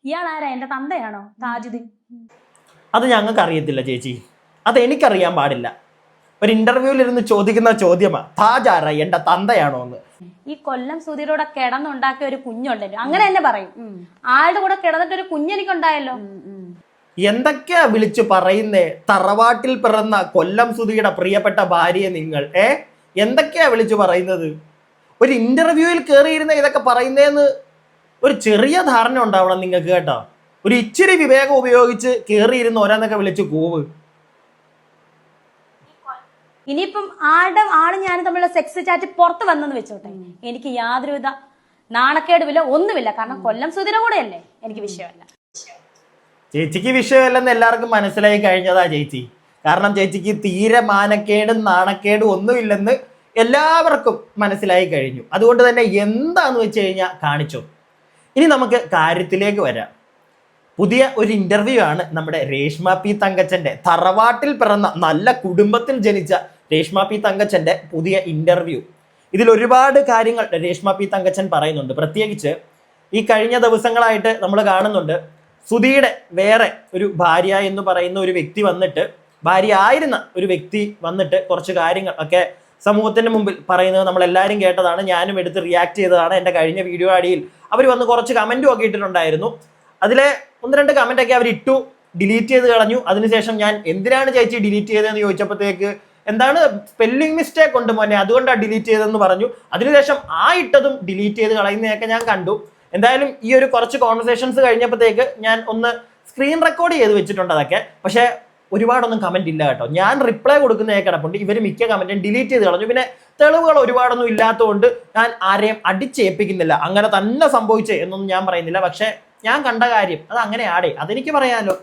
ഇയാൾ ആരാ? എന്റെ തന്തയാണോ താജുദ്ദീൻ? അത് ഞങ്ങൾക്ക് അറിയത്തില്ല ചേച്ചി, അത് എനിക്കറിയാൻ പാടില്ല. ഒരു ഇന്റർവ്യൂവിൽ ഇരുന്ന് ചോദിക്കുന്ന ചോദ്യമാ, താജ് ആരാ, എന്റെ തന്തയാണോ എന്ന്. ഈ കൊല്ലം സുധീരോടെ കിടന്നുണ്ടാക്കിയ ഒരു കുഞ്ഞുണ്ടല്ലോ, അങ്ങനെ തന്നെ പറയും. ആളുടെ കൂടെ കിടന്നിട്ട് ഒരു കുഞ്ഞെനിക്കുണ്ടായല്ലോ. എന്തൊക്കെയാ വിളിച്ചു പറയുന്നേ? തറവാട്ടിൽ പിറന്ന കൊല്ലം സുധിയുടെ പ്രിയപ്പെട്ട ഭാര്യയെ നിങ്ങൾ എന്തൊക്കെയാ വിളിച്ചു പറയുന്നത്? ഒരു ഇന്റർവ്യൂവിൽ കയറിയിരുന്ന ഇതൊക്കെ പറയുന്നതെന്ന് ഒരു ചെറിയ ധാരണ ഉണ്ടാവണം നിങ്ങൾക്ക് കേട്ടോ. ഒരു ഇച്ചിരി വിവേകം ഉപയോഗിച്ച് കയറിയിരുന്ന ഓരോന്നൊക്കെ വിളിച്ച് കൂവ്. ഇനിയിപ്പം ആള് ഞാൻ തമ്മിലുള്ള സെക്സ് ചാറ്റ് പുറത്ത് വന്നെന്ന് വെച്ചോട്ടെ, എനിക്ക് യാതൊരുവിധ നാണക്കേടുമില്ല, ഒന്നുമില്ല. കാരണം കൊല്ലം സുധിയുടെ കൂടെയല്ലേ, എനിക്ക് വിഷയമല്ല. ചേച്ചിക്ക് വിഷയമല്ലെന്ന് എല്ലാവർക്കും മനസ്സിലായി കഴിഞ്ഞതാ ചേച്ചി. കാരണം ചേച്ചിക്ക് തീരെ മാനക്കേടും നാണക്കേടും ഒന്നുമില്ലെന്ന് എല്ലാവർക്കും മനസ്സിലായി കഴിഞ്ഞു. അതുകൊണ്ട് തന്നെ എന്താന്ന് വെച്ച് കഴിഞ്ഞാൽ കാണിച്ചോ. ഇനി നമുക്ക് കാര്യത്തിലേക്ക് വരാം. പുതിയ ഒരു ഇന്റർവ്യൂ ആണ് നമ്മുടെ രേഷ്മ പി തങ്കച്ചന്റെ, തറവാട്ടിൽ പിറന്ന നല്ല കുടുംബത്തിൽ ജനിച്ച രേഷ്മ പി തങ്കച്ചന്റെ പുതിയ ഇന്റർവ്യൂ. ഇതിൽ ഒരുപാട് കാര്യങ്ങൾ രേഷ്മ പി തങ്കച്ചൻ പറയുന്നുണ്ട്. പ്രത്യേകിച്ച് ഈ കഴിഞ്ഞ ദിവസങ്ങളായിട്ട് നമ്മൾ കാണുന്നുണ്ട്, സുധിയുടെ വേറെ ഒരു ഭാര്യ എന്ന് പറയുന്ന ഒരു വ്യക്തി വന്നിട്ട്, ഭാര്യ ആയിരുന്ന ഒരു വ്യക്തി വന്നിട്ട് കുറച്ച് കാര്യങ്ങൾ ഒക്കെ സമൂഹത്തിന്റെ മുമ്പിൽ പറയുന്നത് നമ്മൾ എല്ലാവരും കേട്ടതാണ്. ഞാനും എടുത്ത് റിയാക്ട് ചെയ്തതാണ്. എൻ്റെ കഴിഞ്ഞ വീഡിയോ അടിയിൽ അവർ വന്ന് കുറച്ച് കമന്റും ഒക്കെ ഇട്ടിട്ടുണ്ടായിരുന്നു. അതിലെ 1-2 കമന്റ് ഒക്കെ അവർ ഇട്ടു, ഡിലീറ്റ് ചെയ്ത് കളഞ്ഞു. അതിനുശേഷം ഞാൻ എന്തിനാണ് ചേച്ചി ഡിലീറ്റ് ചെയ്തതെന്ന് ചോദിച്ചപ്പോഴത്തേക്ക് എന്താണ് സ്പെല്ലിംഗ് മിസ്റ്റേക്ക് ഉണ്ട് മോനെ, അതുകൊണ്ടാണ് ഡിലീറ്റ് ചെയ്തതെന്ന് പറഞ്ഞു. അതിനുശേഷം ആ ഇട്ടതും ഡിലീറ്റ് ചെയ്ത് കളയുന്നതൊക്കെ ഞാൻ കണ്ടു. എന്തായാലും ഈ ഒരു കുറച്ച് കോൺവെർസേഷൻസ് കഴിഞ്ഞപ്പോഴത്തേക്ക് ഞാൻ ഒന്ന് സ്ക്രീൻ റെക്കോർഡ് ചെയ്ത് വെച്ചിട്ടുണ്ട് അതൊക്കെ. പക്ഷേ ഒരുപാടൊന്നും കമന്റ് ഇല്ല കേട്ടോ. ഞാൻ റിപ്ലൈ കൊടുക്കുന്നതൊക്കെ കിടപ്പുണ്ട്. ഇവർ മിക്ക കമന്റും ഡിലീറ്റ് ചെയ്ത് കളഞ്ഞു. പിന്നെ തെളിവുകൾ ഒരുപാടൊന്നും ഇല്ലാത്തതുകൊണ്ട് ഞാൻ ആരെയും അടിച്ചേൽപ്പിക്കുന്നില്ല. അങ്ങനെ തന്നെ സംഭവിച്ചേ എന്നൊന്നും ഞാൻ പറയുന്നില്ല. പക്ഷെ ഞാൻ കണ്ട കാര്യം അത് അങ്ങനെ ആടേ, അതെനിക്ക് പറയാമല്ലോ.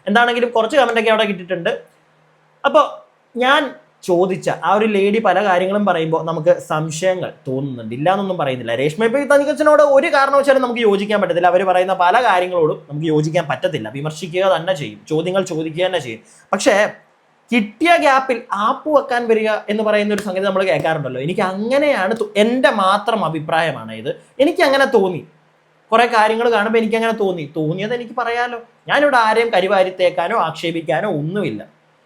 എന്താണെങ്കിലും കുറച്ച് കമന്റൊക്കെ അവിടെ കിട്ടിയിട്ടുണ്ട്. അപ്പോൾ ഞാൻ ചോദിച്ച ആ ഒരു ലേഡി പല കാര്യങ്ങളും പറയുമ്പോൾ നമുക്ക് സംശയങ്ങൾ തോന്നുന്നുണ്ട്, ഇല്ല എന്നൊന്നും പറയുന്നില്ല. രേഷ്മ പി തങ്കച്ചനോട് ഒരു കാരണവശാലും നമുക്ക് യോജിക്കാൻ പറ്റത്തില്ല. അവർ പറയുന്ന പല കാര്യങ്ങളോടും നമുക്ക് യോജിക്കാൻ പറ്റത്തില്ല. വിമർശിക്കുക തന്നെ ചെയ്യും, ചോദ്യങ്ങൾ ചോദിക്കുക തന്നെ ചെയ്യും. പക്ഷേ കിട്ടിയ ഗ്യാപ്പിൽ ആപ്പ് വെക്കാൻ വരിക എന്ന് പറയുന്ന ഒരു സംഗതി നമ്മൾ കേൾക്കാറുണ്ടല്ലോ. എനിക്ക് അങ്ങനെയാണ്, എൻ്റെ മാത്രം അഭിപ്രായമാണ് ഇത്. എനിക്ക് അങ്ങനെ തോന്നി. കുറെ കാര്യങ്ങൾ കാണുമ്പോൾ എനിക്ക് അങ്ങനെ തോന്നിയത് എനിക്ക് പറയാലോ. ഞാനിവിടെ ആരെയും കരിവാരിത്തേക്കാനോ ആക്ഷേപിക്കാനോ ഒന്നുമില്ല.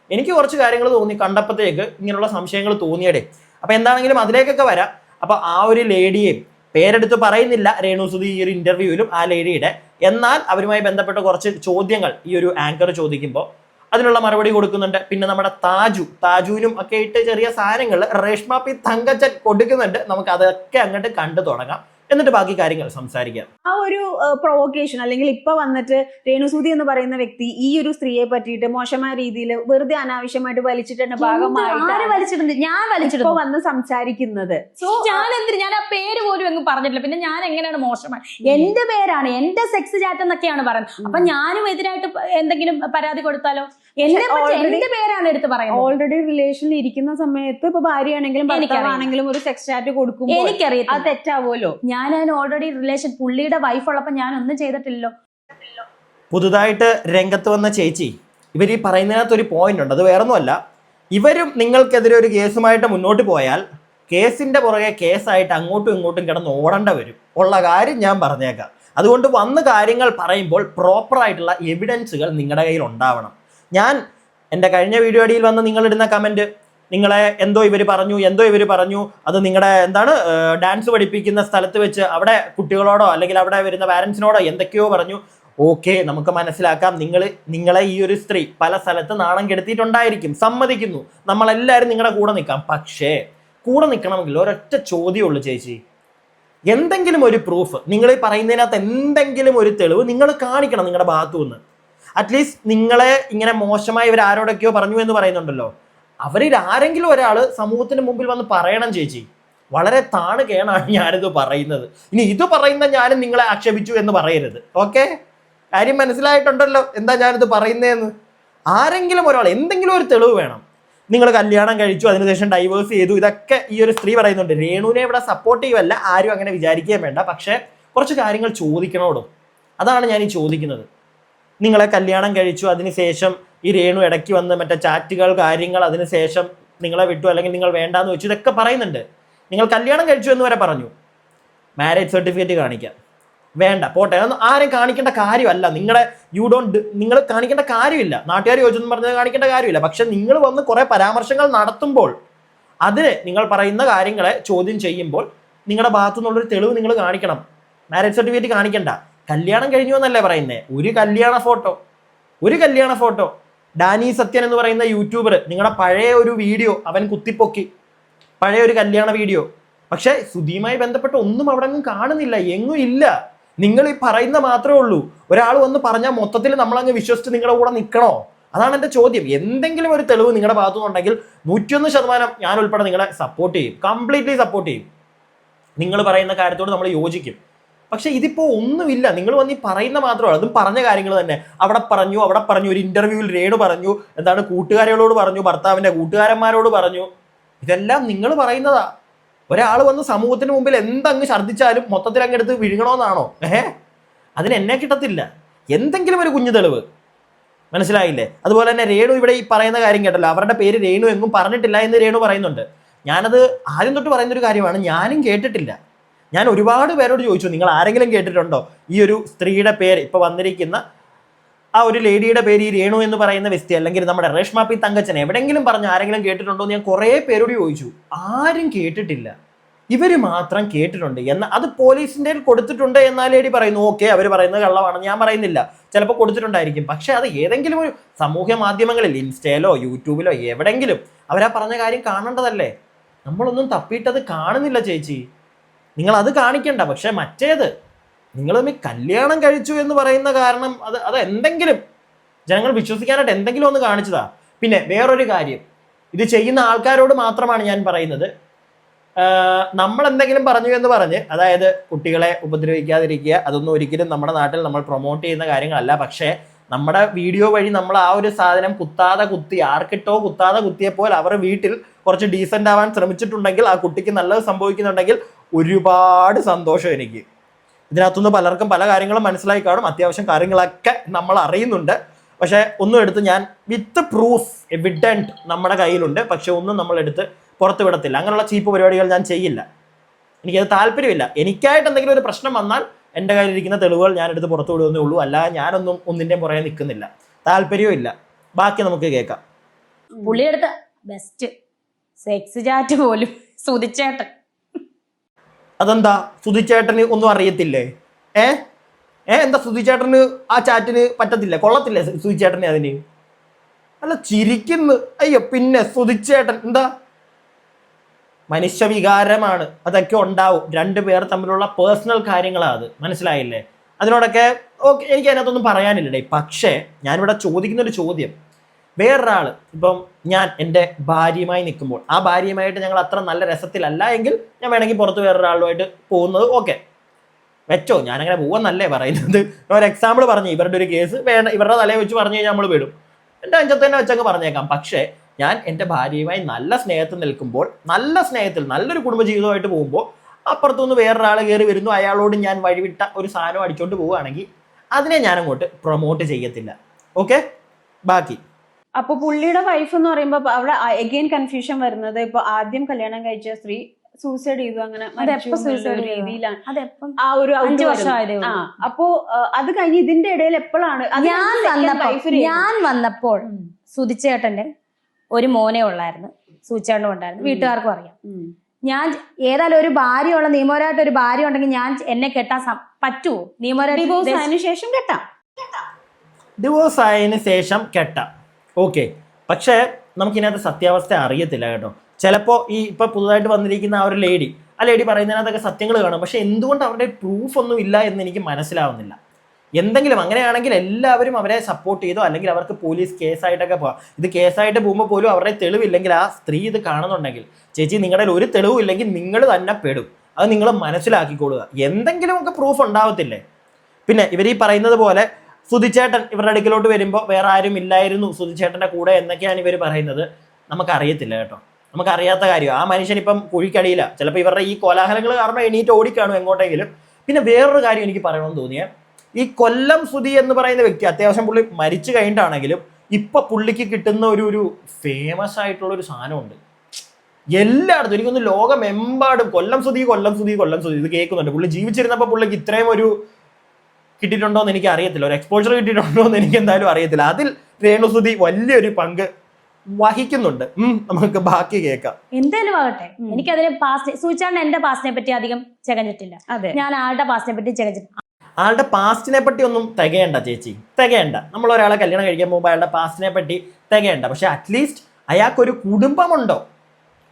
എനിക്ക് കുറച്ച് കാര്യങ്ങൾ തോന്നി, കണ്ടപ്പോഴത്തേക്ക് ഇങ്ങനെയുള്ള സംശയങ്ങൾ തോന്നിയടേ. അപ്പൊ എന്താണെങ്കിലും അതിലേക്കൊക്കെ വരാം. അപ്പൊ ആ ഒരു ലേഡിയെ പേരെടുത്ത് പറയുന്നില്ല രേണു സുധി ഈ ഒരു ഇന്റർവ്യൂവിലും ആ ലേഡിയുടെ. എന്നാൽ അവരുമായി ബന്ധപ്പെട്ട കുറച്ച് ചോദ്യങ്ങൾ ഈ ഒരു ആങ്കർ ചോദിക്കുമ്പോൾ അതിനുള്ള മറുപടി കൊടുക്കുന്നുണ്ട്. പിന്നെ നമ്മുടെ താജുവിനും ഒക്കെ ഇട്ട് ചെറിയ സാധനങ്ങൾ രേഷ്മ പി തങ്കച്ചൻ കൊടുക്കുന്നുണ്ട്. നമുക്ക് അതൊക്കെ അങ്ങോട്ട് കണ്ടു തുടങ്ങാം, എന്നിട്ട് ബാക്കി കാര്യങ്ങൾ സംസാരിക്കാം. ആ ഒരു പ്രൊവോക്കേഷൻ അല്ലെങ്കിൽ ഇപ്പൊ വന്നിട്ട് രേണുസൂതി എന്ന് പറയുന്ന വ്യക്തി ഈ ഒരു സ്ത്രീയെ പറ്റിയിട്ട് മോശമായ രീതിയിൽ വെറുതെ അനാവശ്യമായിട്ട് വലിച്ചിട്ടുണ്ട് ഭാഗമായിട്ട് ഞാൻ വലിച്ചിട്ട് വന്ന് സംസാരിക്കുന്നത്. ഞാൻ ആ പേര് പോലും അങ്ങ് പറഞ്ഞിട്ടില്ല. പിന്നെ ഞാൻ എങ്ങനെയാണ് മോശമായി? എന്റെ പേരാണ്, എന്റെ സെക്സ് ചാറ്റ് എന്നൊക്കെയാണ് പറയുന്നത്. അപ്പൊ ഞാനും എതിരായിട്ട് എന്തെങ്കിലും പരാതി കൊടുത്താലോ? എന്റെ പേരാണ് എടുത്ത് പറയുന്നത്. ഓൾറെഡി റിലേഷനിൽ ഇരിക്കുന്ന സമയത്ത് ഇപ്പൊ ഭാര്യയാണെങ്കിലും ഭർത്താവാണെങ്കിലും ഒരു സെക്സ് ചാറ്റ് കൊടുക്കുമ്പോൾ എനിക്കറിയാം അത് തെറ്റാവുമല്ലോ. ഞാൻ ഓൾറെഡി റിലേഷൻ, പുള്ളിയുടെ വൈഫ് ഉള്ളപ്പോ ഞാൻ ഒന്നും ചെയ്തിട്ടില്ലല്ലോ. പുതുതായിട്ട് രംഗത്ത് വന്ന ചേച്ചി ഇവർ ഈ പറയുന്നതിനകത്ത് ഒരു പോയിന്റ് ഉണ്ട്. അത് വേറൊന്നുമല്ല, ഇവരും നിങ്ങൾക്കെതിരെ ഒരു കേസുമായിട്ട് മുന്നോട്ട് പോയാൽ കേസിന്റെ പുറകെ കേസായിട്ട് അങ്ങോട്ടും ഇങ്ങോട്ടും കിടന്ന് ഓടേണ്ട വരും. ഉള്ള കാര്യം ഞാൻ പറഞ്ഞേക്കാം. അതുകൊണ്ട് വന്ന് കാര്യങ്ങൾ പറയുമ്പോൾ പ്രോപ്പറായിട്ടുള്ള എവിഡൻസുകൾ നിങ്ങളുടെ കയ്യിൽ ഉണ്ടാവണം. ഞാൻ എൻ്റെ കഴിഞ്ഞ വീഡിയോ അടിയിൽ വന്ന് നിങ്ങളിടുന്ന കമൻറ്റ്, നിങ്ങളെ എന്തോ ഇവർ പറഞ്ഞു, അത് നിങ്ങളുടെ ഡാൻസ് പഠിപ്പിക്കുന്ന സ്ഥലത്ത് വെച്ച് അവിടെ കുട്ടികളോടോ അല്ലെങ്കിൽ അവിടെ വരുന്ന പാരൻസിനോടോ എന്തൊക്കെയോ പറഞ്ഞു. ഓക്കെ, നമുക്ക് മനസ്സിലാക്കാം, നിങ്ങളെ ഈ ഒരു സ്ത്രീ പല സ്ഥലത്ത് നാണം കെടുത്തിയിട്ടുണ്ടായിരിക്കും, സമ്മതിക്കുന്നു. നമ്മളെല്ലാവരും നിങ്ങളുടെ കൂടെ നിൽക്കാം. പക്ഷേ കൂടെ നിൽക്കണമെങ്കിൽ ഒരൊറ്റ ചോദ്യമുള്ളൂ ചേച്ചി, എന്തെങ്കിലും ഒരു പ്രൂഫ്, നിങ്ങൾ ഈ പറയുന്നതിനകത്ത് എന്തെങ്കിലും ഒരു തെളിവ് നിങ്ങൾ കാണിക്കണം നിങ്ങളുടെ ഭാഗത്തു നിന്ന്. അറ്റ്ലീസ്റ്റ് നിങ്ങളെ ഇങ്ങനെ മോശമായി ഇവർ ആരോടൊക്കെയോ പറഞ്ഞു എന്ന് പറയുന്നുണ്ടല്ലോ, അവരിൽ ആരെങ്കിലും ഒരാൾ സമൂഹത്തിന് മുമ്പിൽ വന്ന് പറയണം ചേച്ചി. വളരെ താണ് കേണാണ് ഞാനിത് പറയുന്നത്. ഇനി ഇത് പറയുന്ന ഞാനും നിങ്ങളെ ആക്ഷേപിച്ചു എന്ന് പറയരുത്. ഓക്കെ, കാര്യം മനസ്സിലായിട്ടുണ്ടല്ലോ എന്താ ഞാനിത് പറയുന്നതെന്ന്. ആരെങ്കിലും ഒരാൾ എന്തെങ്കിലും ഒരു തെളിവ് വേണം. നിങ്ങൾ കല്യാണം കഴിച്ചു, അതിനുശേഷം ഡൈവേഴ്സ് ചെയ്തു, ഇതൊക്കെ ഈ ഒരു സ്ത്രീ പറയുന്നുണ്ട്. രേണുവിനെ ഇവിടെ സപ്പോർട്ട് ചെയ്യുമല്ല, ആരും അങ്ങനെ വിചാരിക്കുകയും വേണ്ട. പക്ഷേ കുറച്ച് കാര്യങ്ങൾ ചോദിക്കണോടും, അതാണ് ഞാൻ ഈ ചോദിക്കുന്നത്. നിങ്ങളെ കല്യാണം കഴിച്ചു, അതിനുശേഷം ഈ രേണു ഇടയ്ക്ക് വന്ന് മറ്റേ ചാറ്റുകൾ കാര്യങ്ങൾ, അതിനുശേഷം നിങ്ങളെ വിട്ടു അല്ലെങ്കിൽ നിങ്ങൾ വേണ്ടാന്ന് വെച്ചു, ഇതൊക്കെ പറയുന്നുണ്ട്. നിങ്ങൾ കല്യാണം കഴിച്ചു എന്ന് വരെ പറഞ്ഞു. മാരേജ് സർട്ടിഫിക്കറ്റ് കാണിക്കാം. വേണ്ട പോട്ടെ, അതൊന്നും ആരും കാണിക്കേണ്ട കാര്യമല്ല. നിങ്ങൾ കാണിക്കേണ്ട കാര്യമില്ല. നാട്ടുകാർ ചോദിച്ചെന്ന് പറഞ്ഞത് കാണിക്കേണ്ട കാര്യമില്ല. പക്ഷെ നിങ്ങൾ വന്ന് കുറെ പരാമർശങ്ങൾ നടത്തുമ്പോൾ അതിന് നിങ്ങൾ പറയുന്ന കാര്യങ്ങളെ ചോദ്യം ചെയ്യുമ്പോൾ നിങ്ങളുടെ ഭാഗത്തു നിന്നുള്ളൊരു തെളിവ് നിങ്ങൾ കാണിക്കണം. മാരേജ് സർട്ടിഫിക്കറ്റ് കാണിക്കണ്ട. കല്യാണം കഴിഞ്ഞു എന്നല്ലേ പറയുന്നേ, ഒരു കല്യാണ ഫോട്ടോ ഡാനി സത്യൻ എന്ന് പറയുന്ന യൂട്യൂബർ നിങ്ങളുടെ പഴയ ഒരു വീഡിയോ അവൻ കുത്തിപ്പൊക്കി, പഴയ ഒരു കല്യാണ വീഡിയോ. പക്ഷെ സുധിയുമായി ബന്ധപ്പെട്ട ഒന്നും അവിടെ ഒന്നും കാണുന്നില്ല, എങ്ങും ഇല്ല. നിങ്ങൾ ഈ പറയുന്ന മാത്രമേ ഉള്ളൂ. ഒരാൾ വന്ന് പറഞ്ഞാൽ മൊത്തത്തിൽ നമ്മളങ്ങ് വിശ്വസിച്ച് നിങ്ങളുടെ കൂടെ നിൽക്കണോ? അതാണ് എൻ്റെ ചോദ്യം. എന്തെങ്കിലും ഒരു തെളിവ് നിങ്ങളുടെ ഭാഗത്തുനിന്നുണ്ടെങ്കിൽ 101% ഞാൻ ഉൾപ്പെടെ നിങ്ങളെ സപ്പോർട്ട് ചെയ്യും, കംപ്ലീറ്റ്ലി സപ്പോർട്ട് ചെയ്യും. നിങ്ങൾ പറയുന്ന കാര്യത്തോട് നമ്മൾ യോജിക്കും. പക്ഷെ ഇതിപ്പോ ഒന്നുമില്ല. നിങ്ങൾ വന്ന് ഈ പറയുന്ന മാത്രമല്ല, അതും പറഞ്ഞ കാര്യങ്ങൾ തന്നെ. അവിടെ പറഞ്ഞു, ഒരു ഇന്റർവ്യൂവിൽ രേണു പറഞ്ഞു, എന്താണ് കൂട്ടുകാരികളോട് പറഞ്ഞു, ഭർത്താവിന്റെ കൂട്ടുകാരന്മാരോട് പറഞ്ഞു. ഇതെല്ലാം നിങ്ങൾ പറയുന്നതാ. ഒരാൾ വന്ന് സമൂഹത്തിന് മുമ്പിൽ എന്തങ്ങ് ഛർദ്ദിച്ചാലും മൊത്തത്തിൽ അങ്ങെടുത്ത് വിഴുങ്ങണമെന്നാണോ? അതിന് എന്നെ കിട്ടത്തില്ല. എന്തെങ്കിലും ഒരു കുഞ്ഞു തെളിവ്, മനസ്സിലായില്ലേ? അതുപോലെ തന്നെ രേണു ഇവിടെ ഈ പറയുന്ന കാര്യം കേട്ടല്ലോ, അവരുടെ പേര് രേണു എങ്ങും പറഞ്ഞിട്ടില്ല എന്ന് രേണു പറയുന്നുണ്ട്. ഞാനത് ആദ്യം തൊട്ട് പറയുന്നൊരു കാര്യമാണ്, ഞാനും കേട്ടിട്ടില്ല. ഞാൻ ഒരുപാട് പേരോട് ചോദിച്ചു, നിങ്ങൾ ആരെങ്കിലും കേട്ടിട്ടുണ്ടോ ഈ ഒരു സ്ത്രീയുടെ പേര്, ഇപ്പൊ വന്നിരിക്കുന്ന ആ ഒരു ലേഡിയുടെ പേര് ഈ രേണു എന്ന് പറയുന്ന വ്യക്തി, അല്ലെങ്കിൽ നമ്മുടെ രേഷ്മ പി തങ്കച്ചൻ എവിടെയെങ്കിലും പറഞ്ഞ് ആരെങ്കിലും കേട്ടിട്ടുണ്ടോ എന്ന് ഞാൻ കുറേ പേരോട് ചോദിച്ചു. ആരും കേട്ടിട്ടില്ല. ഇവർ മാത്രം കേട്ടിട്ടുണ്ട്. അത് പോലീസിൻ്റെ കൊടുത്തിട്ടുണ്ട് എന്നാൽ ലേഡി പറയുന്നു. ഓക്കെ, അവർ പറയുന്നത് കള്ളമാണെന്ന് ഞാൻ പറയുന്നില്ല, ചിലപ്പോൾ കൊടുത്തിട്ടുണ്ടായിരിക്കും. പക്ഷെ അത് ഏതെങ്കിലും ഒരു സമൂഹ മാധ്യമങ്ങളിൽ, ഇൻസ്റ്റയിലോ യൂട്യൂബിലോ എവിടെയെങ്കിലും അവരാ പറഞ്ഞ കാര്യം കാണേണ്ടതല്ലേ? നമ്മളൊന്നും തപ്പിയിട്ടത് കാണുന്നില്ല ചേച്ചി. നിങ്ങൾ അത് കാണിക്കണ്ട. പക്ഷെ മറ്റേത് നിങ്ങൾ കല്യാണം കഴിച്ചു എന്ന് പറയുന്ന കാരണം അത് എന്തെങ്കിലും ജനങ്ങൾ വിശ്വസിക്കാനായിട്ട് എന്തെങ്കിലും ഒന്ന് കാണിച്ചതാ. പിന്നെ വേറൊരു കാര്യം, ഇത് ചെയ്യുന്ന ആൾക്കാരോട് മാത്രമാണ് ഞാൻ പറയുന്നത്. നമ്മൾ എന്തെങ്കിലും പറഞ്ഞു എന്ന് പറഞ്ഞ്, അതായത് കുട്ടികളെ ഉപദ്രവിക്കാതിരിക്കുക, അതൊന്നും ഒരിക്കലും നമ്മുടെ നാട്ടിൽ നമ്മൾ പ്രൊമോട്ട് ചെയ്യുന്ന കാര്യങ്ങളല്ല. പക്ഷേ നമ്മുടെ വീഡിയോ വഴി നമ്മൾ ആ ഒരു സാധനം ആർക്കിട്ടോ കുത്താതെ കുത്തിയപ്പോൾ അവർ വീട്ടിൽ കുറച്ച് ഡീസൻ്റ് ആവാൻ ശ്രമിച്ചിട്ടുണ്ടെങ്കിൽ, ആ കുട്ടിക്ക് നല്ലത് സംഭവിക്കുന്നുണ്ടെങ്കിൽ ഒരുപാട് സന്തോഷം എനിക്ക്. ഇതിനകത്തുനിന്ന് പലർക്കും പല കാര്യങ്ങളും മനസ്സിലായി കാണും. അത്യാവശ്യം കാര്യങ്ങളൊക്കെ നമ്മൾ അറിയുന്നുണ്ട്. പക്ഷേ ഒന്നും എടുത്ത് ഞാൻ വിത്ത് പ്രൂഫ് എവിഡൻറ്റ് നമ്മുടെ കയ്യിലുണ്ട്. പക്ഷെ ഒന്നും നമ്മളെടുത്ത് പുറത്ത് വിടത്തില്ല. അങ്ങനെയുള്ള ചീപ്പ് പരിപാടികൾ ഞാൻ ചെയ്യില്ല. എനിക്കത് താല്പര്യമില്ല. എനിക്കായിട്ട് എന്തെങ്കിലും ഒരു പ്രശ്നം വന്നാൽ എൻ്റെ കയ്യിലിരിക്കുന്ന തെളിവുകൾ ഞാൻ എടുത്ത് പുറത്തു വിടുന്നേ ഉള്ളൂ. അല്ലാതെ ഞാനൊന്നും ഒന്നിൻ്റെയും പുറകെ നിൽക്കുന്നില്ല, താല്പര്യവും ഇല്ല. ബാക്കി നമുക്ക് കേൾക്കാം. പുള്ളിയെടുത്ത ബെസ്റ്റ് സെക്സ് ചാറ്റ് പോലും സുധിച്ചേട്ടൻ. അതെന്താ സുധിച്ചേട്ടന് ഒന്നും അറിയത്തില്ലേ? എന്താ സുധിച്ചേട്ടന് ആ ചാറ്റിന് പറ്റത്തില്ല, കൊള്ളത്തില്ലേ സുധിച്ചേട്ടന് അതിന്? അല്ല ചിരിക്കുന്നു. അയ്യോ പിന്നെ സുധിച്ചേട്ടൻ എന്താ, മനുഷ്യവികാരമാണ്, അതൊക്കെ ഉണ്ടാവും. രണ്ടുപേർ തമ്മിലുള്ള പേഴ്സണൽ കാര്യങ്ങളാണ് അത്, മനസ്സിലായില്ലേ? അതിനോടൊക്കെ ഓക്കെ, എനിക്ക് അതിനകത്തൊന്നും പറയാനില്ലേ. പക്ഷേ ഞാനിവിടെ ചോദിക്കുന്നൊരു ചോദ്യം, വേറൊരാൾ ഇപ്പം ഞാൻ എൻ്റെ ഭാര്യയുമായി നിൽക്കുമ്പോൾ ആ ഭാര്യയുമായിട്ട് ഞങ്ങൾ അത്ര നല്ല രസത്തിലല്ല എങ്കിൽ ഞാൻ വേണമെങ്കിൽ പുറത്ത് വേറൊരാളുമായിട്ട് പോകുന്നത് ഓക്കെ വെച്ചോ, ഞാനങ്ങനെ പോവെന്നല്ലേ പറയുന്നത്. ഒരു എക്സാമ്പിൾ പറഞ്ഞു, ഇവരുടെ ഒരു കേസ് വേണ്ട, ഇവരുടെ തലയെ വെച്ച് പറഞ്ഞു കഴിഞ്ഞാൽ നമ്മൾ വിടും, എൻ്റെ അഞ്ചത്ത് തന്നെ വെച്ചങ്ങ് പറഞ്ഞേക്കാം. പക്ഷേ ഞാൻ എൻ്റെ ഭാര്യയുമായി നല്ല സ്നേഹത്തിൽ നിൽക്കുമ്പോൾ, നല്ല സ്നേഹത്തിൽ നല്ലൊരു കുടുംബജീവിതമായിട്ട് പോകുമ്പോൾ അപ്പുറത്തുനിന്ന് വേറൊരാൾ കയറി വരുന്നു, അയാളോട് ഞാൻ വഴിവിട്ട ഒരു സാധനം അടിച്ചുകൊണ്ട് പോവുകയാണെങ്കിൽ അതിനെ ഞാൻ അങ്ങോട്ട് പ്രൊമോട്ട് ചെയ്യത്തില്ല. ഓക്കെ, ബാക്കി. അപ്പൊ പുള്ളിയുടെ വൈഫ് എന്ന് പറയുമ്പോ അവിടെ അഗെയിൻ കൺഫ്യൂഷൻ വരുന്നത്, ഇപ്പൊ ആദ്യം കല്യാണം കഴിച്ച സ്ത്രീ സൂസൈഡ് ചെയ്തു, അങ്ങനെ രീതിയിലാണ് ആ ഒരു 5 വർഷമായതേ ഉള്ളൂ. അപ്പോ അത് കഴിഞ്ഞ് ഇതിന്റെ ഇടയിൽ എപ്പോഴാണ് ഞാൻ വന്നപ്പോൾ സുധിച്ചേട്ടന്റെ ഒരു മോനെ ഉള്ളായിരുന്നു, സൂചേട്ടനും ഉണ്ടായിരുന്നു, വീട്ടുകാർക്കും അറിയാം. ഞാൻ ഏതായാലും ഒരു ഭാര്യയുള്ള നിയമപരമായിട്ട് ഒരു ഭാര്യ ഉണ്ടെങ്കിൽ ഞാൻ എന്നെ കെട്ടാൻ പറ്റുമോ? ഡിവോഴ്സ് അതിന് ശേഷം കെട്ടാം, ഡിവോഴ്സ് ആയതിനു ശേഷം കെട്ടാം, ഓക്കെ. പക്ഷേ നമുക്കിതിനകത്ത് സത്യാവസ്ഥ അറിയത്തില്ല കേട്ടോ. ചിലപ്പോൾ ഈ ഇപ്പം പുതുതായിട്ട് വന്നിരിക്കുന്ന ആ ഒരു ലേഡി പറയുന്നതിനകത്തൊക്കെ സത്യങ്ങൾ കാണും. പക്ഷെ എന്തുകൊണ്ട് അവരുടെ പ്രൂഫ് ഒന്നും ഇല്ല എന്ന് എനിക്ക് മനസ്സിലാവുന്നില്ല. എന്തെങ്കിലും അങ്ങനെയാണെങ്കിൽ എല്ലാവരും അവരെ സപ്പോർട്ട് ചെയ്തോ, അല്ലെങ്കിൽ അവർക്ക് പോലീസ് കേസായിട്ടൊക്കെ പോകാം. ഇത് കേസായിട്ട് പോകുമ്പോൾ പോലും അവരുടെ തെളിവില്ലെങ്കിൽ, ആ സ്ത്രീ ഇത് കാണുന്നുണ്ടെങ്കിൽ, ചേച്ചി നിങ്ങളുടെ ഒരു തെളിവും ഇല്ലെങ്കിൽ നിങ്ങൾ തന്നെ പെടും. അത് നിങ്ങൾ മനസ്സിലാക്കിക്കൊള്ളുക. എന്തെങ്കിലുമൊക്കെ പ്രൂഫ് ഉണ്ടാവത്തില്ലേ? പിന്നെ ഇവർ ഈ പറയുന്നത് പോലെ സുധിച്ചേട്ടൻ ഇവരുടെ അടുക്കിലോട്ട് വരുമ്പോൾ വേറെ ആരും ഇല്ലായിരുന്നു സുധിച്ചേട്ടൻ്റെ കൂടെ എന്നൊക്കെയാണ് ഇവർ പറയുന്നത്. നമുക്കറിയത്തില്ല കേട്ടോ, നമുക്കറിയാത്ത കാര്യം. ആ മനുഷ്യൻ ഇപ്പം കുഴിക്കടിയില്ല, ചിലപ്പോൾ ഇവരുടെ ഈ കോലാഹലങ്ങൾ കാരണം എണീറ്റ് ഓടിക്കാണും എങ്ങോട്ടെങ്കിലും. പിന്നെ വേറൊരു കാര്യം എനിക്ക് പറയണമെന്ന് തോന്നിയേ, ഈ കൊല്ലം സുധി എന്ന് പറയുന്ന വ്യക്തി അത്യാവശ്യം പുള്ളി മരിച്ചു കഴിഞ്ഞിട്ടാണെങ്കിലും ഇപ്പൊ പുള്ളിക്ക് കിട്ടുന്ന ഒരു ഫേമസ് ആയിട്ടുള്ള ഒരു സാധനമുണ്ട് എല്ലായിടത്തും. എനിക്കൊന്ന് ലോകമെമ്പാടും കൊല്ലം സുധി ഇത് കേൾക്കുന്നുണ്ട്. പുള്ളി ജീവിച്ചിരുന്നപ്പോൾ പുള്ളിക്ക് ഇത്രയും ഒരു കിട്ടിയിട്ടുണ്ടോ എന്ന് എനിക്ക് അറിയത്തില്ല, ഒരു എക്സ്പോഷർ കിട്ടിയിട്ടുണ്ടോ എന്ന് എനിക്ക് എന്തായാലും അറിയത്തില്ല. അതിൽ രേണുസുതി വലിയൊരു പങ്ക് വഹിക്കുന്നുണ്ട്. നമുക്ക് ബാക്കി കേൾക്കാം. എന്തായാലും ആകട്ടെ, എനിക്കതിന് പാസ്റ്റ് സൂചിച്ചാണ്ട് എന്റെ പാസ്റ്റിനെ പറ്റി അധികം ചെകഞ്ഞിട്ടില്ല. ഞാൻ ആളുടെ പാസ്റ്റിനെ പറ്റി ചെകഞ്ഞിട്ടില്ല. ആളുടെ പാസ്റ്റിനെ പറ്റി ഒന്നും തികയണ്ട ചേച്ചി, തികയണ്ട. നമ്മൾ ഒരാളെ കല്യാണം കഴിക്കാൻ പോകുമ്പോൾ അയാളുടെ പാസ്റ്റിനെ പറ്റി തികയണ്ട. പക്ഷെ അറ്റ്ലീസ്റ്റ് അയാൾക്കൊരു കുടുംബമുണ്ടോ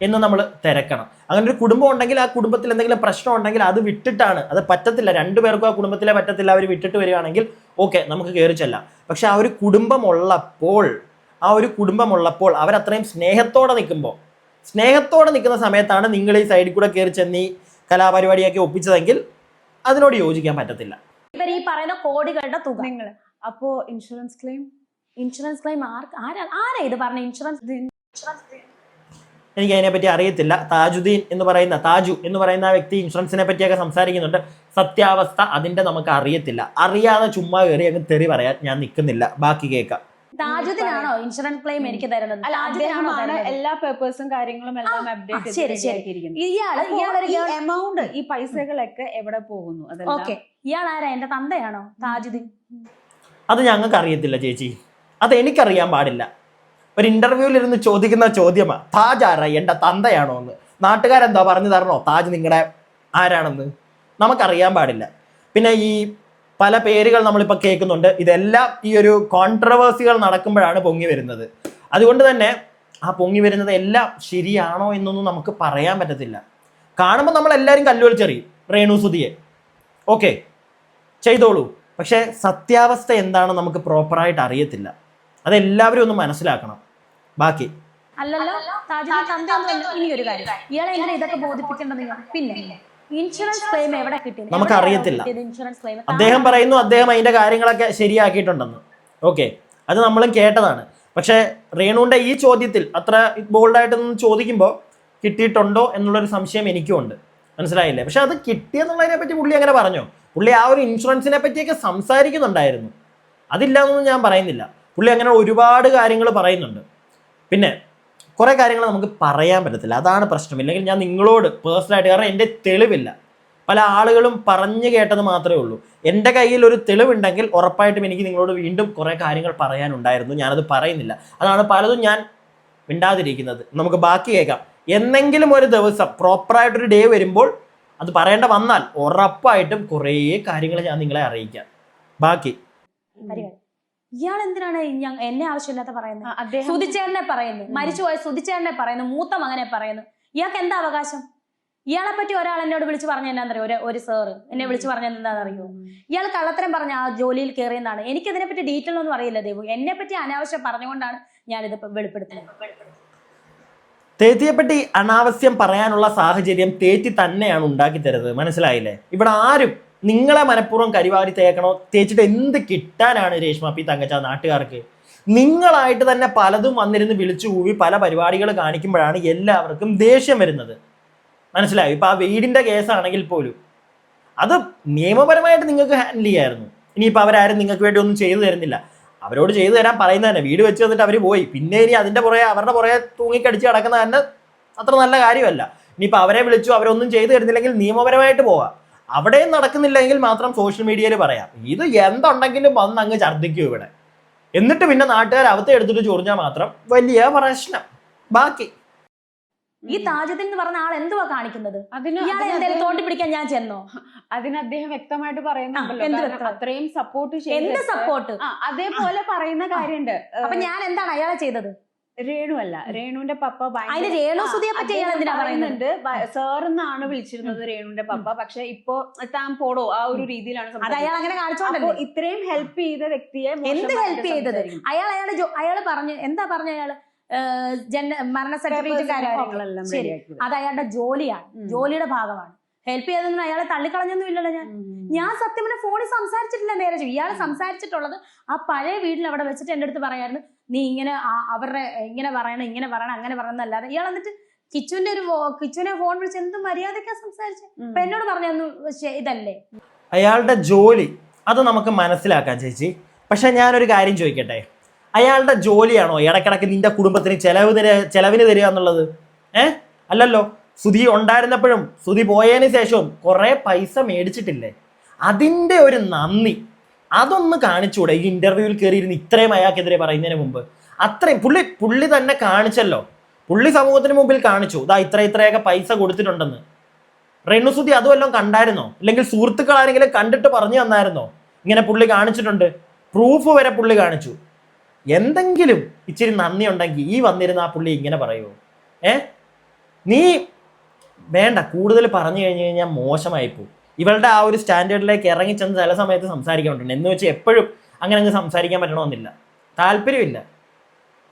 എന്ന് നമ്മൾ തിരക്കണം. അങ്ങനെ ഒരു കുടുംബം ഉണ്ടെങ്കിൽ ആ കുടുംബത്തിൽ എന്തെങ്കിലും പ്രശ്നം ഉണ്ടെങ്കിൽ അത് വിട്ടിട്ടാണ്, അത് പറ്റത്തില്ല, രണ്ടുപേർക്കും ആ കുടുംബത്തിലെ പറ്റത്തില്ല, അവർ വിട്ടിട്ട് വരികയാണെങ്കിൽ ഓക്കെ നമുക്ക് കയറി ചെല്ലാം. പക്ഷെ ആ ഒരു കുടുംബമുള്ളപ്പോൾ അവരത്രയും സ്നേഹത്തോടെ നിൽക്കുന്ന സമയത്താണ് നിങ്ങൾ ഈ സൈഡിൽ കൂടെ കയറി ചെന്ന് ഈ കലാപരിപാടിയൊക്കെ ഒപ്പിച്ചതെങ്കിൽ അതിനോട് യോജിക്കാൻ പറ്റത്തില്ല. ഇവർ ഈ പറയുന്ന കോടികളുടെ തുക അപ്പോ ഇൻഷുറൻസ് ക്ലെയിം ആരാ ഇത് പറഞ്ഞ? ഇൻഷുറൻസ് എനിക്ക് അതിനെപ്പറ്റി അറിയത്തില്ല. താജു എന്ന് പറയുന്ന ആ വ്യക്തി ഇൻഷുറൻസിനെ പറ്റിയൊക്കെ സംസാരിക്കുന്നുണ്ട്. സത്യാവസ്ഥ അതിന്റെ നമുക്ക് അറിയത്തില്ല. അറിയാതെ ചുമ്മാ കയറി അങ്ങ് തെറി പറയാൻ ഞാൻ നിൽക്കുന്നില്ല. ബാക്കി കേൾക്കാം. താജുദ്ദീനാണോ ഇൻഷുറൻസ് ക്ലെയിം എനിക്ക് തരുന്നത്? എല്ലാ പേപ്പേഴ്സും കാര്യങ്ങളും എല്ലാം അപ്ഡേറ്റ് എമൗണ്ട്, ഈ പൈസകളൊക്കെ എവിടെ പോകുന്നു? ഓക്കെ, ഇയാൾ ആരാ? എന്റെ തന്തയാണോ താജുദ്ദീൻ? അത് ഞങ്ങൾക്ക് അറിയത്തില്ല ചേച്ചി, അത് എനിക്കറിയാൻ പാടില്ല. ഒരു ഇന്റർവ്യൂവിൽ ഇരുന്ന് ചോദിക്കുന്ന ചോദ്യമാ, താജ് ആരാ, എന്റെ തന്തയാണോ എന്ന്. നാട്ടുകാരെന്താ പറഞ്ഞു തരണോ താജ് നിങ്ങളുടെ ആരാണെന്ന്? നമുക്കറിയാൻ പാടില്ല. പിന്നെ ഈ പല പേരുകൾ നമ്മളിപ്പോൾ കേൾക്കുന്നുണ്ട്. ഇതെല്ലാം ഈ ഒരു കോൺട്രവേഴ്സികൾ നടക്കുമ്പോഴാണ് പൊങ്ങി വരുന്നത്. അതുകൊണ്ട് തന്നെ ആ പൊങ്ങി വരുന്നത് എല്ലാം ശരിയാണോ എന്നൊന്നും നമുക്ക് പറയാൻ പറ്റത്തില്ല. കാണുമ്പോൾ നമ്മളെല്ലാവരും കല്ലുവലിച്ചെറിയും രേണുസുതിയെ, ഓക്കെ ചെയ്തോളൂ. പക്ഷേ സത്യാവസ്ഥ എന്താണെന്ന് നമുക്ക് പ്രോപ്പറായിട്ട് അറിയത്തില്ല. അതെല്ലാവരും ഒന്ന് മനസ്സിലാക്കണം. ബാക്കി അല്ലല്ലോ, താജുദ്ദീൻ തന്തയൊന്നുമല്ല. ഇനിയൊരു കാര്യം, ഇയാളെ എങ്ങനെ ഇതൊക്കെ ബോധിപ്പിക്കേണ്ടത്? പിന്നെ ഇൻഷുറൻസ് ക്ലെയിം എവിടെ കിട്ടി? നമുക്കറിയത്തില്ല. ഇൻഷുറൻസ് ക്ലെയിം അദ്ദേഹം പറയുന്നു അദ്ദേഹം അതിന്റെ കാര്യങ്ങളൊക്കെ ശരിയാക്കിയിട്ടുണ്ടെന്ന്. ഓക്കെ, അത് നമ്മളും കേട്ടതാണ്. പക്ഷെ രേണുവിന്റെ ഈ ചോദ്യത്തിൽ അത്ര ബോൾഡായിട്ടൊന്നും ചോദിക്കുമ്പോൾ കിട്ടിയിട്ടുണ്ടോ എന്നുള്ളൊരു സംശയം എനിക്കും ഉണ്ട്. മനസ്സിലായില്ലേ? പക്ഷെ അത് കിട്ടിയെന്നുള്ളതിനെ പറ്റി പുള്ളി അങ്ങനെ പറഞ്ഞോ? പുള്ളി ആ ഒരു ഇൻഷുറൻസിനെ പറ്റിയൊക്കെ സംസാരിക്കുന്നുണ്ടായിരുന്നു. അതില്ല എന്നൊന്നും ഞാൻ പറയുന്നില്ല. പുള്ളി അങ്ങനെ ഒരുപാട് കാര്യങ്ങൾ പറയുന്നുണ്ട്. പിന്നെ കുറേ കാര്യങ്ങൾ നമുക്ക് പറയാൻ പറ്റത്തില്ല, അതാണ് പ്രശ്നം. ഇല്ലെങ്കിൽ ഞാൻ നിങ്ങളോട് പേഴ്സണലായിട്ട്, കാരണം എൻ്റെ തെളിവില്ല, പല ആളുകളും പറഞ്ഞു കേട്ടത് മാത്രമേ ഉള്ളൂ. എൻ്റെ കയ്യിൽ ഒരു തെളിവുണ്ടെങ്കിൽ ഉറപ്പായിട്ടും എനിക്ക് നിങ്ങളോട് വീണ്ടും കുറേ കാര്യങ്ങൾ പറയാനുണ്ടായിരുന്നു. ഞാനത് പറയുന്നില്ല. അതാണ് പലതും ഞാൻ മിണ്ടാതിരിക്കുന്നത്. നമുക്ക് ബാക്കി കേൾക്കാം. എന്നെങ്കിലും ഒരു ദിവസം പ്രോപ്പറായിട്ടൊരു ഡേ വരുമ്പോൾ അത് പറയേണ്ട വന്നാൽ ഉറപ്പായിട്ടും കുറേ കാര്യങ്ങൾ ഞാൻ നിങ്ങളെ അറിയിക്കാം. ബാക്കി ഇയാൾ എന്തിനാണ് എന്നെ ആവശ്യമില്ലാത്ത പറയുന്നത്? സുധിച്ചേട്ടനെ പറയുന്നു, മരിച്ചുപോയ സുധിച്ചേട്ടനെ പറയുന്നു, മൂത്ത മകനെ പറയുന്നു. ഇയാൾക്ക് എന്താ അവകാശം? ഇയാളെ പറ്റി ഒരാൾ എന്നോട് വിളിച്ച് പറഞ്ഞ എന്നാന്നറിയോ? ഒരു സാറ് എന്നെ വിളിച്ച് പറഞ്ഞത് എന്താണെന്നറിയോ? ഇയാൾ കള്ളത്തരം പറഞ്ഞ ആ ജോലിയിൽ കയറിയെന്നാണ്. എനിക്കതിനെപ്പറ്റി ഡീറ്റെയിൽ ഒന്നും അറിയില്ല ദേവു. എന്നെ പറ്റി അനാവശ്യം പറഞ്ഞുകൊണ്ടാണ് ഞാനിത് വെളിപ്പെടുത്തുന്നത്. തേത്തിയെപ്പറ്റി അനാവശ്യം പറയാനുള്ള സാഹചര്യം തേത്തി തന്നെയാണ് ഉണ്ടാക്കി തരുന്നത്. മനസ്സിലായില്ലേ? ഇവിടെ ആരും നിങ്ങളെ മനഃപൂർവ്വം കരിവാരി തേക്കണോ, തേച്ചിട്ട് എന്ത് കിട്ടാനാണ് രേഷ്മ പി തങ്കച്ച നാട്ടുകാർക്ക്? നിങ്ങളായിട്ട് തന്നെ പലതും വന്നിരുന്ന് വിളിച്ചു കൂവി പല പരിപാടികൾ കാണിക്കുമ്പോഴാണ് എല്ലാവർക്കും ദേഷ്യം വരുന്നത്. മനസ്സിലായി? ഇപ്പൊ ആ വീടിന്റെ കേസാണെങ്കിൽ പോലും അത് നിയമപരമായിട്ട് നിങ്ങൾക്ക് ഹാൻഡിൽ ചെയ്യായിരുന്നു. ഇനിയിപ്പോൾ അവരാരും നിങ്ങൾക്ക് വേണ്ടി ഒന്നും ചെയ്തു തരുന്നില്ല. അവരോട് ചെയ്തു തരാൻ പറയുന്നത് തന്നെ, വീട് വെച്ച് വന്നിട്ട് അവർ പോയി, പിന്നെ ഇനി അതിന്റെ പുറകെ അവരുടെ പുറകെ തൂങ്ങിക്കടിച്ച് കിടക്കുന്ന തന്നെ അത്ര നല്ല കാര്യമല്ല. ഇനിയിപ്പോൾ അവരെ വിളിച്ചു, അവരൊന്നും ചെയ്തു തരുന്നില്ലെങ്കിൽ നിയമപരമായിട്ട് പോവാം. അവിടെയും നടക്കുന്നില്ലെങ്കിൽ മാത്രം സോഷ്യൽ മീഡിയയിൽ പറയാം. ഇത് എന്തുണ്ടെങ്കിലും വന്ന് അങ്ങ് ഛർദ്ദിക്കും ഇവിടെ. എന്നിട്ട് പിന്നെ നാട്ടുകാർ അവത്തെ എടുത്തിട്ട് ചൊറിഞ്ഞാൽ മാത്രം വലിയ പ്രശ്നം. ബാക്കി ഈ താജുദ്ദീൻ എന്ന് പറഞ്ഞ ആൾ എന്തുവാ കാണിക്കുന്നത്? തോണ്ടി പിടിക്കാൻ ഞാൻ ചെന്നോ? അതിന് അദ്ദേഹം വ്യക്തമായിട്ട് പറയുന്നുണ്ടല്ലോ, അത്രയും സപ്പോർട്ട് എന്ത് സപ്പോർട്ട്? അതേപോലെ പറയുന്ന കാര്യമുണ്ട്. അപ്പൊ ഞാൻ എന്താണ് അയാളെ ചെയ്തത്? രേണു അല്ല, രേണുവിന്റെ പപ്പ പറയുന്നുണ്ട്. സാർ എന്നാണ് വിളിച്ചിരുന്നത് രേണുവിന്റെ പപ്പ. പക്ഷെ ഇപ്പൊ താൻ പോടോ ആ ഒരു രീതിയിലാണ് ഇത്രയും ഹെൽപ്പ് ചെയ്ത വ്യക്തിയെ എന്ത് ഹെൽപ്പ് ചെയ്തത്? അയാള് പറഞ്ഞു എന്താ പറഞ്ഞ അയാള് മരണ സർട്ടിഫിക്കറ്റ് കാര്യങ്ങളെല്ലാം അത് അയാളുടെ ജോലിയാണ്, ജോലിയുടെ ഭാഗമാണ്. ഹെൽപ്പ് ചെയ്തതൊന്നും അയാളെ തള്ളിക്കളഞ്ഞൊന്നും ഇല്ലല്ലോ. ഞാൻ സത്യം പറഞ്ഞ ഫോണിൽ സംസാരിച്ചിട്ടില്ല. നേരെ ഇയാൾ സംസാരിച്ചിട്ടുള്ളത് ആ പഴയ വീട്ടിൽ അവിടെ വെച്ചിട്ട് എൻ്റെ അടുത്ത് പറയായിരുന്നു, നീ ഇങ്ങനെ അവരുടെ ഇങ്ങനെ പറയണം അങ്ങനെ പറയണന്നല്ലാതെ. ഇയാൾ എന്നിട്ട് കിച്ചുവിനെ ഫോൺ വിളിച്ച് എന്ത് മര്യാദക്കാ സംസാരിച്ചത്? അപ്പൊ എന്നോട് പറഞ്ഞു ഇതല്ലേ അയാളുടെ ജോലി, അത് നമുക്ക് മനസ്സിലാക്കാം ചേച്ചി. പക്ഷെ ഞാനൊരു കാര്യം ചോദിക്കട്ടെ, അയാളുടെ ജോലിയാണോ ഇടക്കിടക്ക് നിന്റെ കുടുംബത്തിന് ചെലവിന് തരിക എന്നുള്ളത്? അല്ലല്ലോ. സുധി ഉണ്ടായിരുന്നപ്പോഴും സുധി പോയതിന് ശേഷവും കുറെ പൈസ മേടിച്ചിട്ടില്ലേ? അതിൻ്റെ ഒരു നന്ദി അതൊന്ന് കാണിച്ചൂടെ ഈ ഇന്റർവ്യൂവിൽ കയറിയിരുന്ന് ഇത്രയും അയാൾക്കെതിരെ പറയുന്നതിന് മുമ്പ്? അത്രയും പുള്ളി തന്നെ കാണിച്ചല്ലോ. പുള്ളി സമൂഹത്തിന് മുമ്പിൽ കാണിച്ചു ഇതാ ഇത്രയൊക്കെ പൈസ കൊടുത്തിട്ടുണ്ടെന്ന്. രേണുസുതി അതുമെല്ലാം കണ്ടായിരുന്നോ? അല്ലെങ്കിൽ സുഹൃത്തുക്കൾ ആരെങ്കിലും കണ്ടിട്ട് പറഞ്ഞു തന്നായിരുന്നോ ഇങ്ങനെ പുള്ളി കാണിച്ചിട്ടുണ്ട്? പ്രൂഫ് വരെ പുള്ളി കാണിച്ചു. എന്തെങ്കിലും ഇച്ചിരി നന്ദി ഉണ്ടെങ്കിൽ ഈ വന്നിരുന്ന ആ പുള്ളി ഇങ്ങനെ പറയുമോ? നീ വേണ്ട, കൂടുതൽ പറഞ്ഞു കഴിഞ്ഞു കഴിഞ്ഞാൽ മോശമായിപ്പോ. ഇവളുടെ ആ ഒരു സ്റ്റാൻഡേർഡിലേക്ക് ഇറങ്ങിച്ചെന്ന് ചില സമയത്ത് സംസാരിക്കാറുണ്ട്. എന്ന് വെച്ച് എപ്പോഴും അങ്ങനെ അങ്ങ് സംസാരിക്കാൻ പറ്റണമെന്നില്ല, താല്പര്യമില്ല.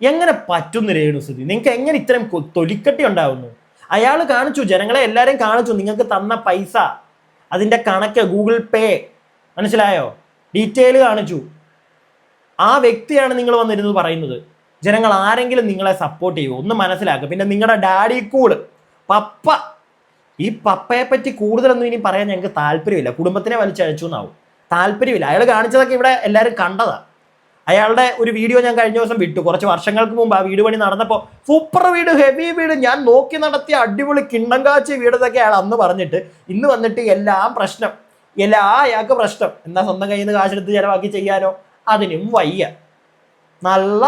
എങ്ങനെ പറ്റുന്നു രേണുസുതി? നിങ്ങൾക്ക് എങ്ങനെ ഇത്രയും തൊലിക്കട്ടി ഉണ്ടാവുന്നു? അയാൾ കാണിച്ചു, ജനങ്ങളെ എല്ലാവരെയും കാണിച്ചു നിങ്ങൾക്ക് തന്ന പൈസ, അതിൻ്റെ കണക്ക്, ഗൂഗിൾ പേ, മനസ്സിലായോ? ഡീറ്റെയിൽ കാണിച്ചു. ആ വ്യക്തിയാണ് നിങ്ങൾ വന്നിരുന്നത് പറയുന്നത്. ജനങ്ങൾ ആരെങ്കിലും നിങ്ങളെ സപ്പോർട്ട് ചെയ്യുമോ? ഒന്ന് മനസ്സിലാക്കുക. പിന്നെ നിങ്ങളുടെ ഡാഡി കൂള് പപ്പ, ഈ പപ്പയെ പറ്റി കൂടുതലൊന്നും ഇനി പറയാൻ ഞങ്ങൾക്ക് താല്പര്യമില്ല. കുടുംബത്തിനെ വലിച്ചഴച്ചു എന്നാവും, താല്പര്യമില്ല. അയാൾ കാണിച്ചതൊക്കെ ഇവിടെ എല്ലാവരും കണ്ടതാ. അയാളുടെ ഒരു വീഡിയോ ഞാൻ കഴിഞ്ഞ ദിവസം വിട്ടു, കുറച്ച് വർഷങ്ങൾക്ക് മുമ്പ്. ആ വീട് പണി നടന്നപ്പോൾ സൂപ്പർ വീട്, ഹെവി വീട്, ഞാൻ നോക്കി നടത്തിയ അടിപൊളി കിണ്ണം കാച്ചി വീടൊക്കെ അയാൾ അന്ന് പറഞ്ഞിട്ട് ഇന്ന് വന്നിട്ട് എല്ലാം പ്രശ്നം, അയാൾക്ക് പ്രശ്നം. എന്നാ സ്വന്തം കയ്യിൽ നിന്ന് കാശെടുത്ത് ചിലവാക്കി ചെയ്യാനോ? അതിനും വയ്യ. നല്ല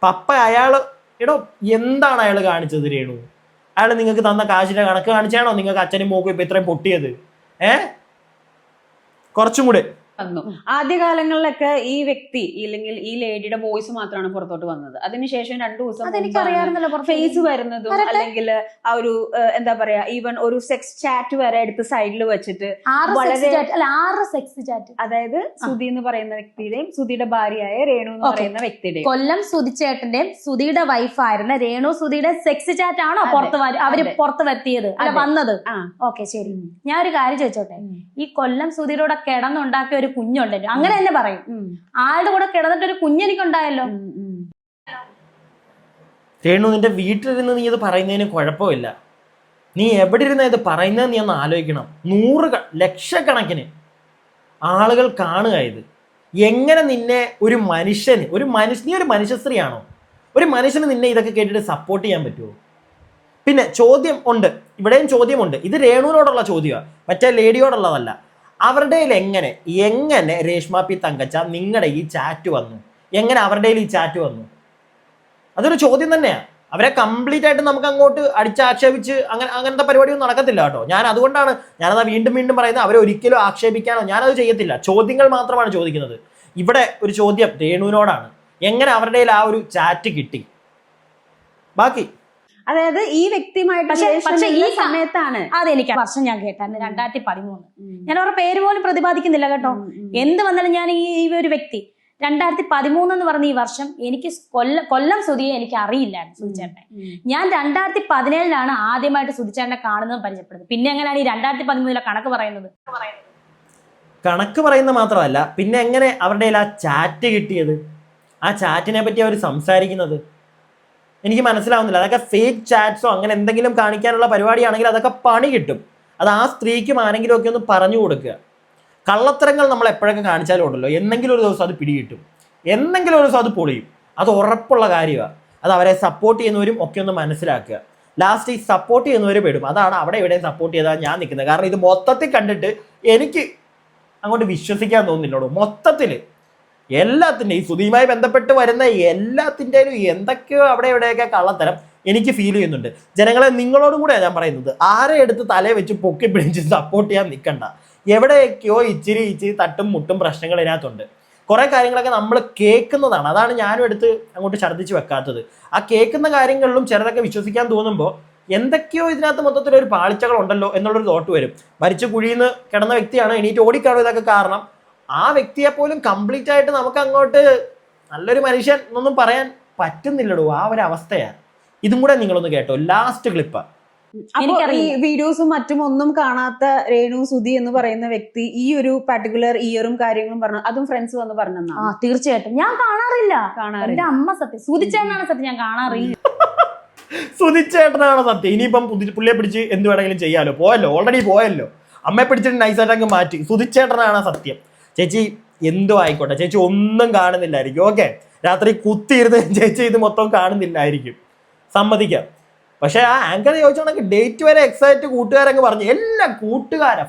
പപ്പ അയാള്. എന്താണ് അയാൾ കാണിച്ചത് രേണു? അയാൾ നിങ്ങൾക്ക് തന്ന കാശിന്റെ കണക്ക് കാണിച്ചാണോ നിങ്ങൾക്ക് അച്ഛനും മോക്കും ഇപ്പൊ ഇത്രയും പൊട്ടിയത്? കുറച്ചും കൂടെ ആദ്യകാലങ്ങളിലൊക്കെ ഈ വ്യക്തി ഇല്ലെങ്കിൽ ഈ ലേഡിയുടെ വോയിസ് മാത്രമാണ് പുറത്തോട്ട് വന്നത്. അതിനുശേഷം 2 ദിവസം ഫേസ് വരുന്നതും അല്ലെങ്കിൽ ആ ഒരു എന്താ പറയാ, ഈവൻ ഒരു സെക്സ് ചാറ്റ് വരെ എടുത്ത് സൈഡിൽ വെച്ചിട്ട് അതായത് സുധി എന്ന് പറയുന്ന വ്യക്തിയുടെയും സുധിയുടെ ഭാര്യയായ രേണു എന്ന് പറയുന്ന വ്യക്തിയുടെയും, കൊല്ലം സുധിച്ചേട്ടന്റെയും സുധിയുടെ വൈഫായിരുന്ന രേണു സുധിയുടെ സെക്സ് ചാറ്റ് ആണോ അവര് പുറത്ത് വരുത്തിയത് അല്ല വന്നത്? ഓക്കെ, ശരി. ഞാൻ ഒരു കാര്യം ചോദിച്ചോട്ടെ. ഈ കൊല്ലം സുധിയുടെ കിടന്നുണ്ടാക്കിയ ഒരു കുഞ്ഞുണ്ടല്ലോ, അങ്ങനെ തന്നെ പറയും. ആളുടെ കൂടെ കിടന്നിട്ട് ഒരു കുഞ്ഞെനിക്കുണ്ടായല്ലോ. രേണു, നിന്റെ വീട്ടിലിരുന്ന് നീ ഇത് പറയുന്നതിന് കുഴപ്പമില്ല. നീ എവിടെ ഇരുന്ന ഇത് പറയുന്നത് നീ ഒന്ന് ആലോചിക്കണം. ലക്ഷക്കണക്കിന് ആളുകൾ കാണുക ഇത്. എങ്ങനെ നിന്നെ ഒരു മനുഷ്യന് നീ ഒരു മനുഷ്യസ്ത്രീയാണോ? ഒരു മനുഷ്യന് നിന്നെ ഇതൊക്കെ കേട്ടിട്ട് സപ്പോർട്ട് ചെയ്യാൻ പറ്റുമോ? പിന്നെ ചോദ്യം ഉണ്ട്, ഇവിടെയും ചോദ്യമുണ്ട്. ഇത് രേണുവിനോടുള്ള ചോദ്യമാണ്, മറ്റേ ലേഡിയോടുള്ളതല്ല. അവരുടെ എങ്ങനെ രേഷ്മ പി തങ്കച്ച നിങ്ങളുടെ ഈ ചാറ്റ് വന്നു? എങ്ങനെ അവരുടെ ഈ ചാറ്റ് വന്നു? അതൊരു ചോദ്യം തന്നെയാണ്. അവരെ കംപ്ലീറ്റ് ആയിട്ട് നമുക്ക് അങ്ങോട്ട് അടിച്ചാക്ഷേപിച്ച് അങ്ങനത്തെ പരിപാടിയൊന്നും നടക്കത്തില്ല കേട്ടോ. ഞാനത് വീണ്ടും പറയുന്നത്. അവരെ ഒരിക്കലും ആക്ഷേപിക്കാനോ ഞാനത് ചെയ്യത്തില്ല. ചോദ്യങ്ങൾ മാത്രമാണ് ചോദിക്കുന്നത്. ഇവിടെ ഒരു ചോദ്യം രേണുവിനോടാണ്, എങ്ങനെ അവരുടെ ആ ഒരു ചാറ്റ് കിട്ടി? ബാക്കി അതായത് ഈ വ്യക്തിയുമായിട്ട് പക്ഷേ ഈ സമയത്താണ് അതെനിക്ക് വർഷം ഞാൻ കേട്ടായിരുന്നു 2013. ഞാൻ അവരുടെ പേര് പോലും പ്രതിപാദിക്കുന്നില്ല കേട്ടോ. എന്ത് വന്നാലും ഞാൻ ഈ ഒരു വ്യക്തി 2013 എന്ന് പറഞ്ഞ ഈ വർഷം എനിക്ക് കൊല്ലം സുധിയെ എനിക്ക് അറിയില്ലായിരുന്നു, സുധിച്ചേട്ടനെ. ഞാൻ 2017 ആദ്യമായിട്ട് സുധിച്ചേട്ടനെ കാണുന്നതും പരിചയപ്പെടുന്നത്. പിന്നെ എങ്ങനെയാണ് ഈ 2013 കണക്ക് പറയുന്നത്? കണക്ക് പറയുന്നത് മാത്രമല്ല, പിന്നെ എങ്ങനെ അവരുടെ ആ ചാറ്റ് കിട്ടിയത്? ആ ചാറ്റിനെ പറ്റി അവർ സംസാരിക്കുന്നത് എനിക്ക് മനസ്സിലാവുന്നില്ല. അതൊക്കെ ഫേക്ക് ചാറ്റ്സോ അങ്ങനെ എന്തെങ്കിലും കാണിക്കാനുള്ള പരിപാടിയാണെങ്കിൽ അതൊക്കെ പണി കിട്ടും. അത് ആ സ്ത്രീക്കും ആരെങ്കിലും ഒക്കെ ഒന്ന് പറഞ്ഞു കൊടുക്കുക. കള്ളത്തരങ്ങൾ നമ്മൾ എപ്പോഴൊക്കെ കാണിച്ചാലും ഉണ്ടല്ലോ, എന്തെങ്കിലും ഒരു ദിവസം അത് പിടികിട്ടും, എന്തെങ്കിലും ഒരു ദിവസം അത് പൊളിയും. അത് ഉറപ്പുള്ള കാര്യമാണ്. അത് അവരെ സപ്പോർട്ട് ചെയ്യുന്നവരും ഒക്കെ ഒന്ന് മനസ്സിലാക്കുക. ലാസ്റ്റ് ഈ സപ്പോർട്ട് ചെയ്യുന്നവർ പെടും. അതാണ് അവിടെ എവിടെയും സപ്പോർട്ട് ചെയ്താൽ ഞാൻ നിൽക്കുന്നത്. കാരണം ഇത് മൊത്തത്തിൽ കണ്ടിട്ട് എനിക്ക് അങ്ങോട്ട് വിശ്വസിക്കാൻ തോന്നുന്നില്ലോടോ. മൊത്തത്തിൽ എല്ലാത്തിൻ്റെയും ഈ സുധിയുമായി ബന്ധപ്പെട്ട് വരുന്ന എല്ലാത്തിൻ്റെയും എന്തൊക്കെയോ അവിടെ എവിടെയൊക്കെ കള്ളത്തരം എനിക്ക് ഫീൽ ചെയ്യുന്നുണ്ട്. ജനങ്ങളെ, നിങ്ങളോടും കൂടെയാണ് ഞാൻ പറയുന്നത്. ആരെ എടുത്ത് തലയെ വെച്ച് പൊക്കി പിടിച്ച് സപ്പോർട്ട് ചെയ്യാൻ നിൽക്കണ്ട. എവിടെയൊക്കെയോ ഇച്ചിരി തട്ടും മുട്ടും പ്രശ്നങ്ങൾ ഇതിനകത്തുണ്ട്. കുറേ കാര്യങ്ങളൊക്കെ നമ്മൾ കേൾക്കുന്നതാണ്. അതാണ് ഞാനും എടുത്ത് അങ്ങോട്ട് ഛർദ്ദിച്ച് വെക്കാത്തത്. ആ കേൾക്കുന്ന കാര്യങ്ങളിലും ചിലതൊക്കെ വിശ്വസിക്കാൻ തോന്നുമ്പോൾ എന്തൊക്കെയോ ഇതിനകത്ത് മൊത്തത്തിലൊരു പാളിച്ചകളുണ്ടല്ലോ എന്നുള്ളൊരു തോട്ട് വരും. മരിച്ച കുഴിയിൽ നിന്ന് കിടന്ന വ്യക്തിയാണ്, എണീറ്റ് ഓടിക്കാണോ ഇതൊക്കെ കാരണം. ആ വ്യക്തിയെ പോലും കംപ്ലീറ്റ് ആയിട്ട് നമുക്ക് അങ്ങോട്ട് നല്ലൊരു മനുഷ്യൻ എന്നൊന്നും പറയാൻ പറ്റുന്നില്ലടോ. ആ ഒരു അവസ്ഥയാണ്. ഇതും കൂടെ നിങ്ങളൊന്ന് കേട്ടോ, ലാസ്റ്റ് ക്ലിപ്പ്. ഈ വീഡിയോസും മറ്റും ഒന്നും കാണാത്ത രേണു സുധി എന്ന് പറയുന്ന വ്യക്തി ഈ ഒരു പർട്ടിക്കുലർ ഇയറും കാര്യങ്ങളും പറഞ്ഞു, അതും ഫ്രണ്ട്സ് വന്ന് പറഞ്ഞാ? തീർച്ചയായിട്ടും ഞാൻ കാണാറില്ല. എന്റെ അമ്മ സത്യം, സുധിച്ചേട്ടനാണ് സത്യം, ഞാൻ കാണാറില്ല. സുധിച്ചേട്ടനാണ് സത്യം. ഇനിയിപ്പം പുള്ളിയെ പിടിച്ച് എന്ത് വേണമെങ്കിലും ചെയ്യാലോ. പോയല്ലോ, ഓൾറെഡി പോയല്ലോ. അമ്മയെ പിടിച്ചിട്ട് നൈസായിട്ടങ്ങ് മാറ്റി. സുധിച്ചേട്ടനാണ് സത്യം. ചേച്ചി എന്തോ ആയിക്കോട്ടെ, ചേച്ചി ഒന്നും കാണുന്നില്ലായിരിക്കും. ഓക്കെ, രാത്രി കുത്തിയിരുന്ന് ചേച്ചി ഇത് മൊത്തം കാണുന്നില്ലായിരിക്കും, സമ്മതിക്കാം. പക്ഷെ ആ ആങ്കർ ചോദിച്ചോണെങ്കിൽ ഡേറ്റ് വരെ എക്സാക്റ്റ് കൂട്ടുകാരങ്ങ് പറഞ്ഞു. എല്ലാം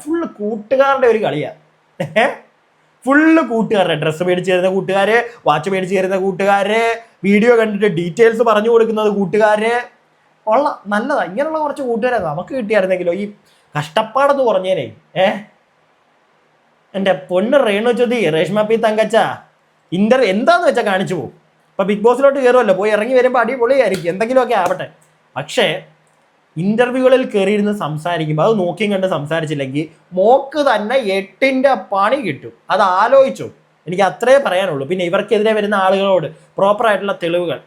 ഫുള്ള് കൂട്ടുകാരുടെ ഒരു കളിയാണ്. ഫുള്ള് കൂട്ടുകാരുടെ ഡ്രസ്സ് മേടിച്ച് തരുന്ന കൂട്ടുകാര്, വാച്ച് മേടിച്ച് തരുന്ന കൂട്ടുകാര്, വീഡിയോ കണ്ടിട്ട് ഡീറ്റെയിൽസ് പറഞ്ഞു കൊടുക്കുന്നത് കൂട്ടുകാര്. കൊള്ളാം, നല്ലതാ. ഇങ്ങനെയുള്ള കുറച്ച് കൂട്ടുകാരെ നമുക്ക് കിട്ടിയായിരുന്നെങ്കിലോ ഈ കഷ്ടപ്പാടെന്ന് പറഞ്ഞേനെ. എൻ്റെ പൊണ്ണ് രേണുചൊതി, രേഷ്മ പി തങ്കച്ച എന്താന്ന് വെച്ചാൽ കാണിച്ചു പോകും. ഇപ്പൊ ബിഗ് ബോസിലോട്ട് കയറുമല്ലോ, പോയി ഇറങ്ങി വരുമ്പോൾ അടിപൊളിയായിരിക്കും, എന്തെങ്കിലുമൊക്കെ ആവട്ടെ. പക്ഷേ ഇന്റർവ്യൂകളിൽ കയറിയിരുന്ന് സംസാരിക്കുമ്പോൾ അത് നോക്കിയും കണ്ട് സംസാരിച്ചില്ലെങ്കിൽ മോക്ക് തന്നെ 8ന്റെ പണി കിട്ടും. അത് ആലോചിച്ചു. എനിക്ക് അത്രേ പറയാനുള്ളൂ. പിന്നെ ഇവർക്കെതിരെ വരുന്ന ആളുകളോട് പ്രോപ്പറായിട്ടുള്ള തെളിവുകൾ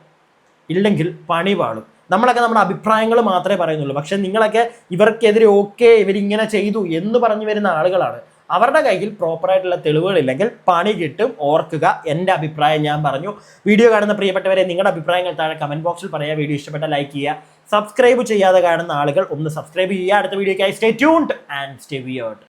ഇല്ലെങ്കിൽ പണി പാടും. നമ്മളൊക്കെ നമ്മുടെ അഭിപ്രായങ്ങൾ മാത്രമേ പറയുന്നുള്ളൂ. പക്ഷെ നിങ്ങളൊക്കെ ഇവർക്കെതിരെ ഓക്കെ ഇവരിങ്ങനെ ചെയ്തു എന്ന് പറഞ്ഞു വരുന്ന ആളുകളാണ്. അവരുടെ കയ്യിൽ പ്രോപ്പറായിട്ടുള്ള തെളിവുകളില്ലെങ്കിൽ പണി കിട്ടും. ഓർക്കുക, എൻ്റെ അഭിപ്രായം ഞാൻ പറഞ്ഞു. വീഡിയോ കാണുന്ന പ്രിയപ്പെട്ടവരെ, നിങ്ങളുടെ അഭിപ്രായങ്ങൾ താഴെ കമന്റ് ബോക്സിൽ പറയുക. വീഡിയോ ഇഷ്ടപ്പെട്ട ലൈക്ക് ചെയ്യുക. സബ്സ്ക്രൈബ് ചെയ്യാതെ കാണുന്ന ആളുകൾ ഒന്ന് സബ്സ്ക്രൈബ് ചെയ്യുക. അടുത്ത വീഡിയോയ്ക്കായി stay tuned and stay weird.